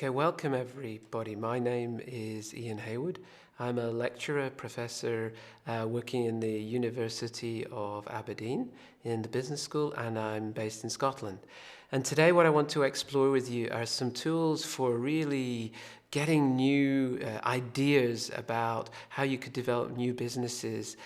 Okay, welcome everybody. My name is Ian Heywood. I'm a lecturer, professor working in the University of Aberdeen in the business school, and I'm based in Scotland. And today what I want to explore with you are some tools for really getting new ideas about how you could develop new businesses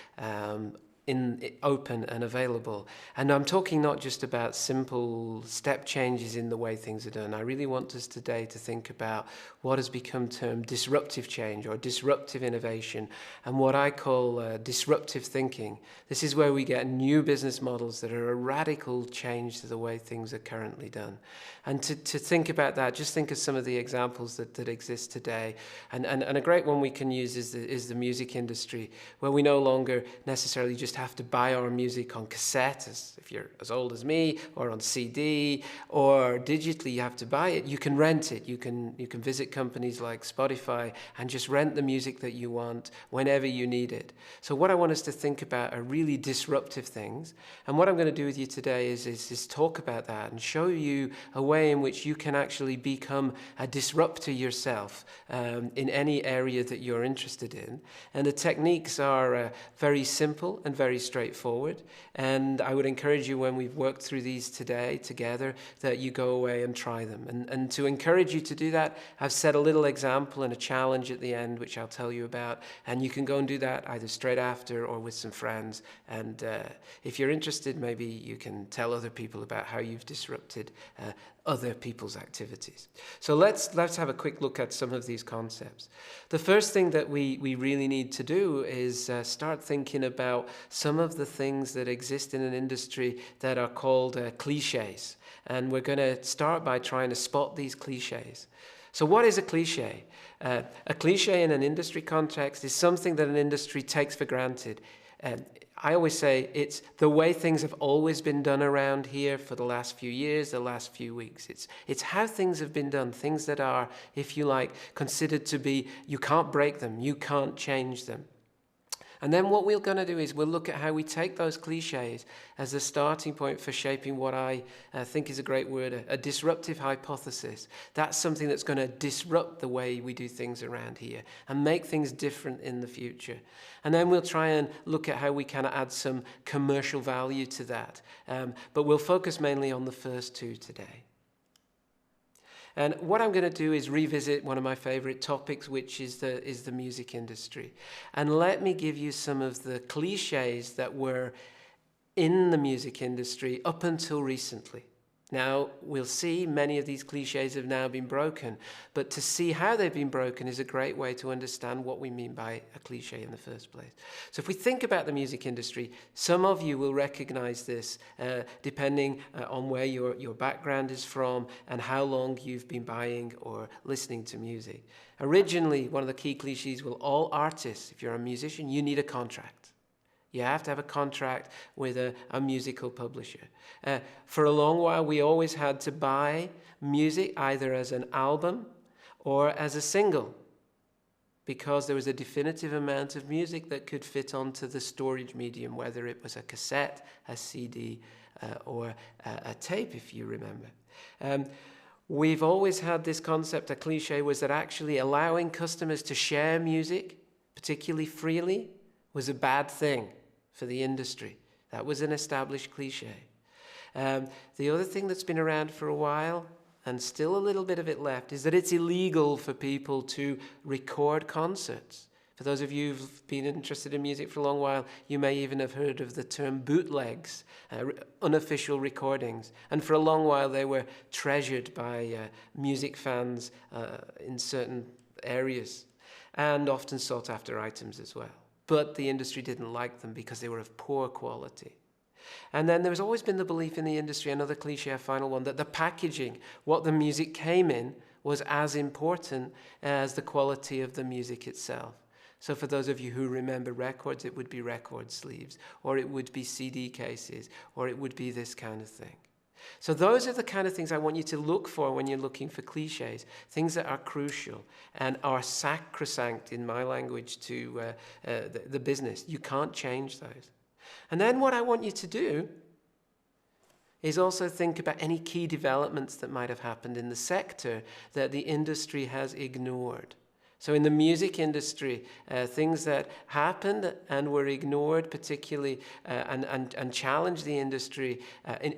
open and available. And I'm talking not just about simple step changes in the way things are done. I really want us today to think about what has become termed disruptive change or disruptive innovation, and what I call disruptive thinking. This is where we get new business models that are a radical change to the way things are currently done. And to think about that, just think of some of the examples that exist today. And a great one we can use is the music industry, where we no longer necessarily just have to buy our music on cassette, if you're as old as me, or on CD, or digitally you have to buy it. You can rent it. You can visit companies like Spotify and just rent the music that you want whenever you need it. So what I want us to think about are really disruptive things. And what I'm going to do with you today is talk about that and show you a way in which you can actually become a disruptor yourself in any area that you're interested in. And the techniques are very simple and very straightforward. And I would encourage you, when we've worked through these today together, that you go away and try them. And to encourage you to do that, I've set a little example and a challenge at the end, which I'll tell you about. And you can go and do that either straight after or with some friends. And if you're interested, maybe you can tell other people about how you've disrupted other people's activities. So let's have a quick look at some of these concepts. The first thing that we really need to do is start thinking about some of the things that exist in an industry that are called cliches. And we're going to start by trying to spot these cliches. So what is a cliche? A cliche in an industry context is something that an industry takes for granted. I always say it's the way things have always been done around here for the last few years, the last few weeks. It's how things have been done, things that are, if you like, considered to be, you can't break them, you can't change them. And then what we're going to do is we'll look at how we take those cliches as a starting point for shaping what I think is a great word, a disruptive hypothesis. That's something that's going to disrupt the way we do things around here and make things different in the future. And then we'll try and look at how we can add some commercial value to that. But we'll focus mainly on the first two today. And what I'm going to do is revisit one of my favorite topics, which is the music industry. And let me give you some of the cliches that were in the music industry up until recently. Now, we'll see many of these cliches have now been broken, but to see how they've been broken is a great way to understand what we mean by a cliche in the first place. So if we think about the music industry, some of you will recognize this depending on where your background is from and how long you've been buying or listening to music. Originally, one of the key cliches were all artists, if you're a musician, you need a contract. You have to have a contract with a musical publisher. For a long while, we always had to buy music either as an album or as a single, because there was a definitive amount of music that could fit onto the storage medium, whether it was a cassette, a CD, or a tape, if you remember. We've always had this concept, a cliche, was that actually allowing customers to share music, particularly freely, was a bad thing for the industry. That was an established cliche. The other thing that's been around for a while, and still a little bit of it left, is that it's illegal for people to record concerts. For those of you who've been interested in music for a long while, you may even have heard of the term bootlegs, unofficial recordings. And for a long while, they were treasured by music fans in certain areas, and often sought after items as well. But the industry didn't like them because they were of poor quality. And then there's always been the belief in the industry, another cliche, a final one, that the packaging, what the music came in, was as important as the quality of the music itself. So for those of you who remember records, it would be record sleeves, or it would be CD cases, or it would be this kind of thing. So those are the kind of things I want you to look for when you're looking for cliches, things that are crucial and are sacrosanct, in my language, to the business. You can't change those. And then what I want you to do is also think about any key developments that might have happened in the sector that the industry has ignored. So in the music industry, things that happened and were ignored, particularly and challenged the industry.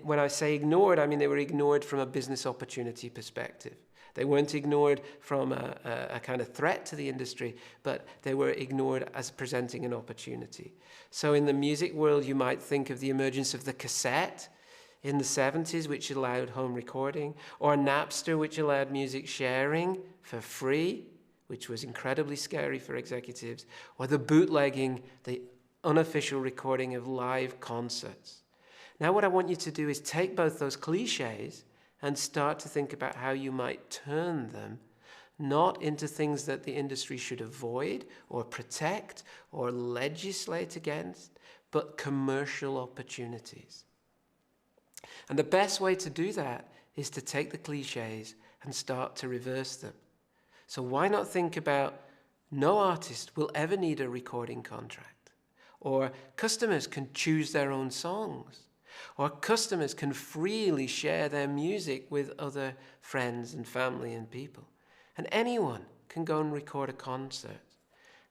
When I say ignored, I mean they were ignored from a business opportunity perspective. They weren't ignored from a kind of threat to the industry, but they were ignored as presenting an opportunity. So in the music world, you might think of the emergence of the cassette in the 70s, which allowed home recording, or Napster, which allowed music sharing for free, which was incredibly scary for executives, or the bootlegging, the unofficial recording of live concerts. Now what I want you to do is take both those cliches and start to think about how you might turn them not into things that the industry should avoid or protect or legislate against, but commercial opportunities. And the best way to do that is to take the cliches and start to reverse them. So why not think about no artist will ever need a recording contract, or customers can choose their own songs, or customers can freely share their music with other friends and family and people. And anyone can go and record a concert,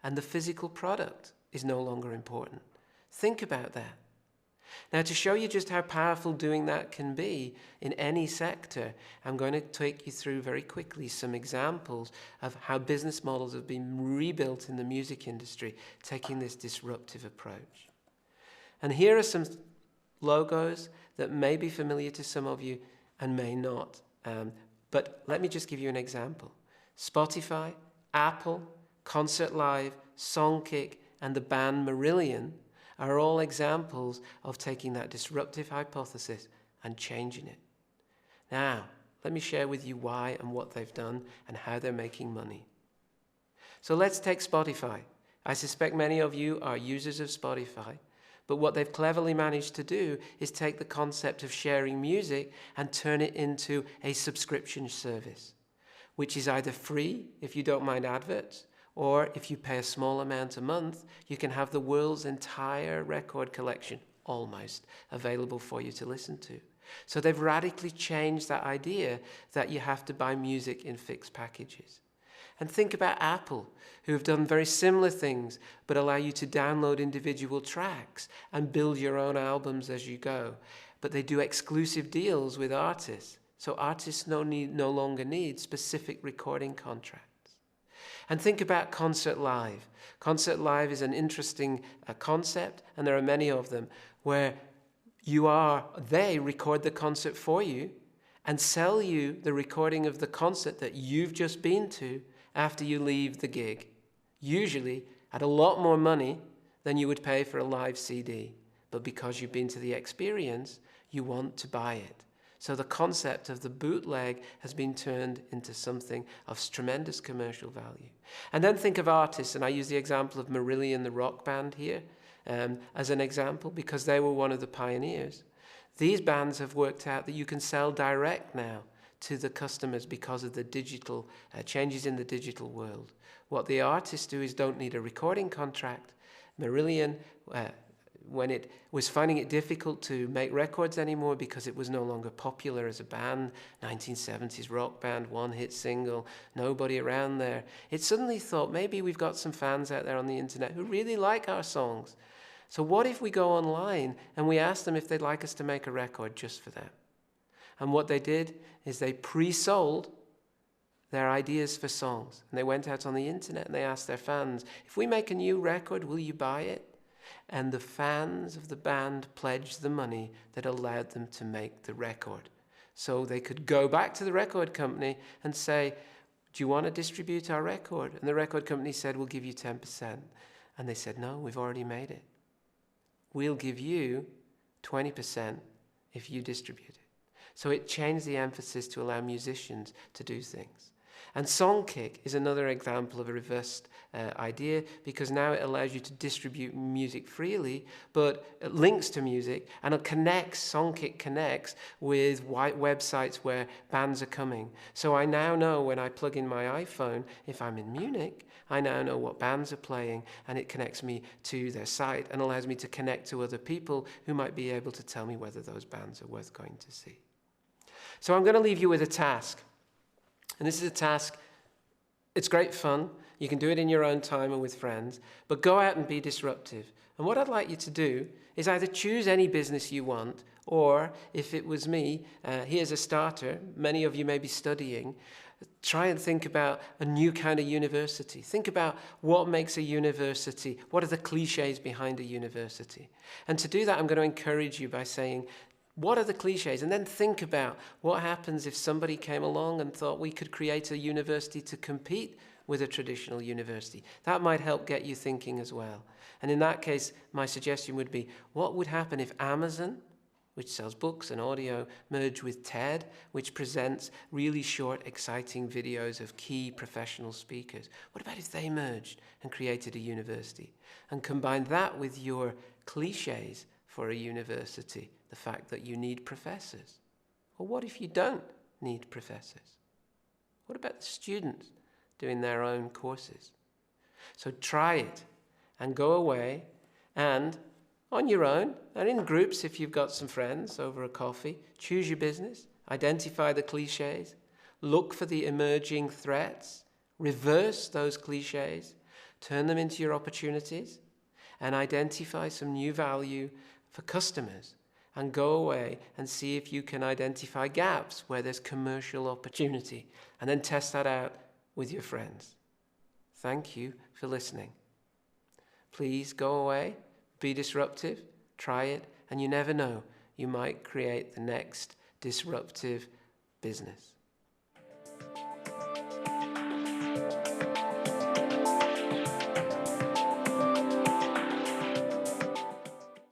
and the physical product is no longer important. Think about that. Now, to show you just how powerful doing that can be in any sector, I'm going to take you through very quickly some examples of how business models have been rebuilt in the music industry, taking this disruptive approach. And here are some logos that may be familiar to some of you and may not. But let me just give you an example. Spotify, Apple, Concert Live, Songkick, and the band Marillion are all examples of taking that disruptive hypothesis and changing it. Now, let me share with you why and what they've done and how they're making money. So let's take Spotify. I suspect many of you are users of Spotify, but what they've cleverly managed to do is take the concept of sharing music and turn it into a subscription service, which is either free if you don't mind adverts, or if you pay a small amount a month, you can have the world's entire record collection almost available for you to listen to. So they've radically changed that idea that you have to buy music in fixed packages. And think about Apple, who have done very similar things, but allow you to download individual tracks and build your own albums as you go. But they do exclusive deals with artists, so artists no longer need specific recording contracts. And think about Concert Live. Concert Live is an interesting concept, and there are many of them, where they record the concert for you and sell you the recording of the concert that you've just been to after you leave the gig, usually at a lot more money than you would pay for a live CD. But because you've been to the experience, you want to buy it. So the concept of the bootleg has been turned into something of tremendous commercial value. And then think of artists, and I use the example of Marillion, the rock band here, as an example, because they were one of the pioneers. These bands have worked out that you can sell direct now to the customers because of the digital changes in the digital world. What the artists do is don't need a recording contract. Marillion, when it was finding it difficult to make records anymore because it was no longer popular as a band, 1970s rock band, one-hit single, nobody around there, it suddenly thought, maybe we've got some fans out there on the internet who really like our songs. So what if we go online and we ask them if they'd like us to make a record just for them? And what they did is they pre-sold their ideas for songs. And they went out on the internet and they asked their fans, if we make a new record, will you buy it? And the fans of the band pledged the money that allowed them to make the record. So they could go back to the record company and say, do you want to distribute our record? And the record company said, we'll give you 10%. And they said, no, we've already made it. We'll give you 20% if you distribute it. So it changed the emphasis to allow musicians to do things. And Songkick is another example of a reversed idea, because now it allows you to distribute music freely, but it links to music, and it connects, Songkick connects with websites where bands are coming. So I now know when I plug in my iPhone, if I'm in Munich, I now know what bands are playing, and it connects me to their site and allows me to connect to other people who might be able to tell me whether those bands are worth going to see. So I'm going to leave you with a task. And this is a task, it's great fun. You can do it in your own time and with friends, but go out and be disruptive. And what I'd like you to do is either choose any business you want, or if it was me, here's a starter. Many of you may be studying. Try and think about a new kind of university. Think about what makes a university. What are the cliches behind a university? And to do that, I'm going to encourage you by saying, what are the cliches? And then think about what happens if somebody came along and thought we could create a university to compete with a traditional university. That might help get you thinking as well. And in that case, my suggestion would be, what would happen if Amazon, which sells books and audio, merged with TED, which presents really short, exciting videos of key professional speakers? What about if they merged and created a university? And combined that with your cliches for a university, the fact that you need professors. Well, what if you don't need professors? What about the students doing their own courses? So try it and go away and on your own and in groups, if you've got some friends over a coffee, choose your business, identify the cliches, look for the emerging threats, reverse those cliches, turn them into your opportunities, and identify some new value for customers. And go away and see if you can identify gaps where there's commercial opportunity, and then test that out with your friends. Thank you for listening. Please go away, be disruptive, try it, and you never know, you might create the next disruptive business.